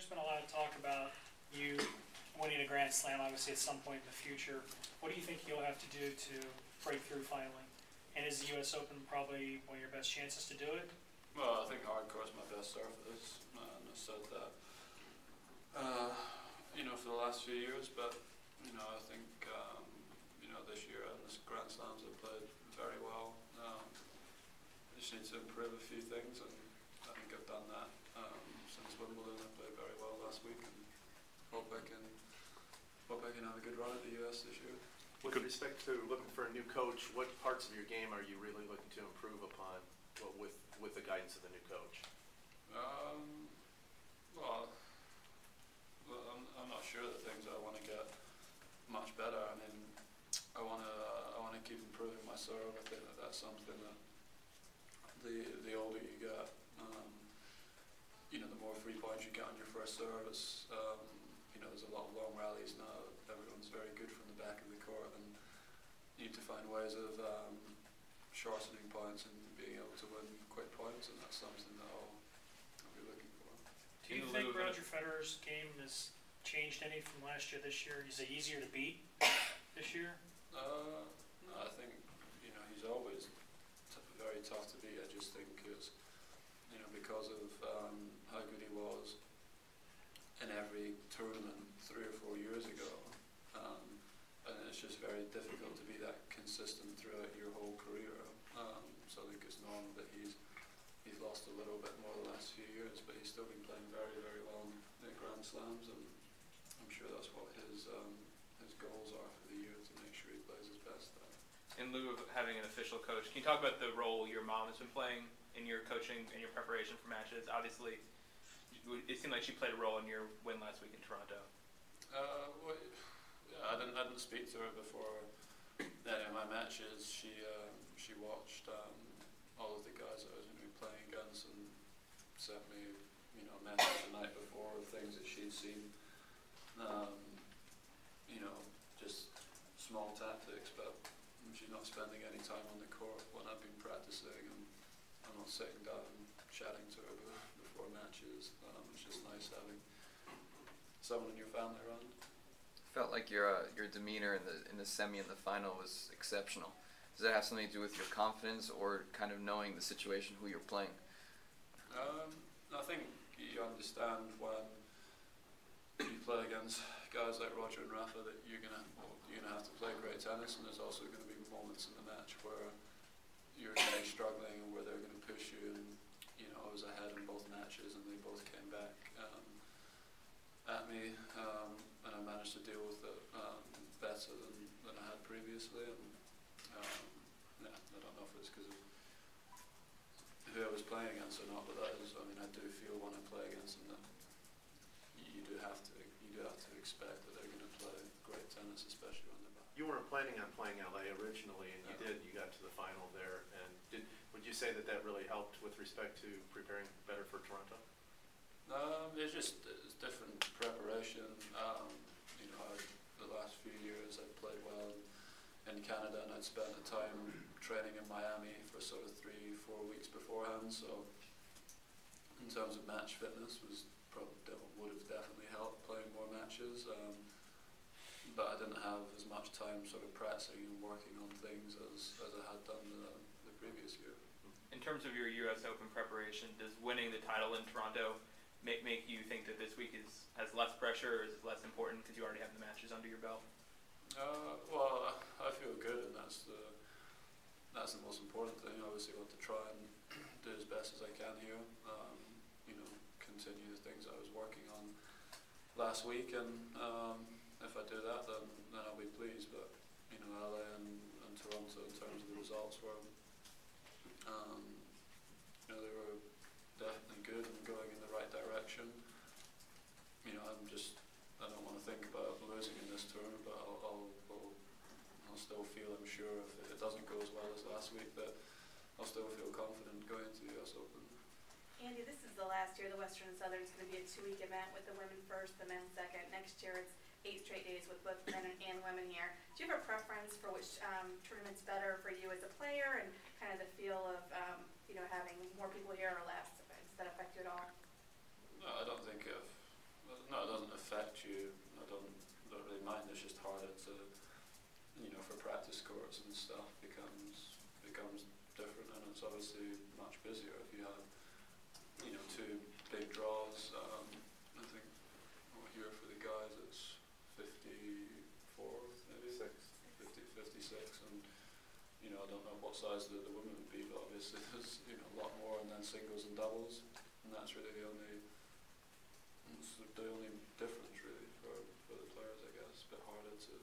there's been a lot of talk about you winning a Grand Slam, obviously, at some point in the future. What do you think you'll have to do to break through finally? And is the U.S. Open probably one of your best chances to do it? Well, I think hardcore is my best surface, and I said that, for the last few years. But I think this year and this Grand Slams I've played very well. I just need to improve a few things, and I think I've done that since Wimbledon. I played very well last week, and hope I can have a good run at the US this year. With respect to looking for a new coach, what parts of your game are you really looking to improve upon with the guidance of the new coach? I'm not sure the things I want to get much better. I mean, I want to keep improving my serve. I think that's something that the older you get, the more free points you get on your first serve. It's, there's a lot of long rallies now. Everyone's very good from the back of the court, and you need to find ways of shortening points and being able to win quick points, and that's something that I'll be looking for. Do you think Roger Federer's game has changed any from last year, this year? Is it easier to beat this year? No, I think he's always very tough to beat. I just think it's because of how good he was in every tournament 3 or 4 years ago, and it's just very difficult to be that consistent throughout your whole career. So I think it's normal that he's lost a little bit more the last few years, but he's still been playing very, very well in Grand Slams, and I'm sure that's what his goals are for the year, to make sure he plays his best there. In lieu of having an official coach, can you talk about the role your mom has been playing in your coaching and your preparation for matches? Obviously, it seemed like she played a role in your win last week in Toronto. I didn't speak to her before any of my matches. She watched all of the guys I was going to be playing against, and sent me a message the night before of things that she'd seen. Just small tactics, but she's not spending any time on the court when I've been practicing, and I'm not sitting down and chatting to her before matches. It's just nice having someone in your family around. Felt like your demeanor in the semi and the final was exceptional. Does that have something to do with your confidence, or kind of knowing the situation, who you're playing? I think you understand when you play against guys like Roger and Rafa that you're gonna have to play great tennis, and there's also going to be moments in the match where you're going to be struggling and where they're going to push you. And I was ahead in both matches, and they both came back at me, and I managed to deal with it better than I had previously. And I don't know if it's because of who I was playing against or not, but I do feel when I play against them that you do have to expect that they're going to play great tennis, especially when they're back. You weren't planning on playing LA originally, and you did. You got to the final there, and would you say that really helped with respect to preparing better for Toronto? It's different preparation. The last few years I've played well in Canada, and I'd spent the time training in Miami for sort of 3-4 weeks beforehand. So in terms of match fitness, would have definitely helped playing more matches. But I didn't have as much time sort of practicing and working on things as I had done the previous year. In terms of your U.S. Open preparation, does winning the title in Toronto make you think that this week has less pressure, or is it less important because you already have the matches under your belt? Well, I feel good, and that's the most important thing. Obviously, I want to try and do as best as I can here. Continue the things I was working on last week, and if I do that, then I'll be pleased. But LA and Toronto, in terms of the results, were they were definitely good and going in the right direction. I don't want to think about losing in this tournament, but I'll still feel, I'm sure, if it doesn't go as well as last week, that I'll still feel confident going into the US Open. Andy, this is the last year the Western and Southern is going to be a 2-week event with the women first, the men second. Next year it's 8 straight days with both men and women here. Do you have a preference for which tournament's better for you as a player, and kind of the feel of having more people here or less? Does that affect you at all? No, I don't think for practice courts and stuff becomes different, and it's obviously much busier if you have, two big draws. I think here for the guys it's 54, maybe 56, and I don't know what size the women would be, but obviously there's a lot more, and then singles and doubles, and that's really the only difference really for the players, I guess. It's a bit harder to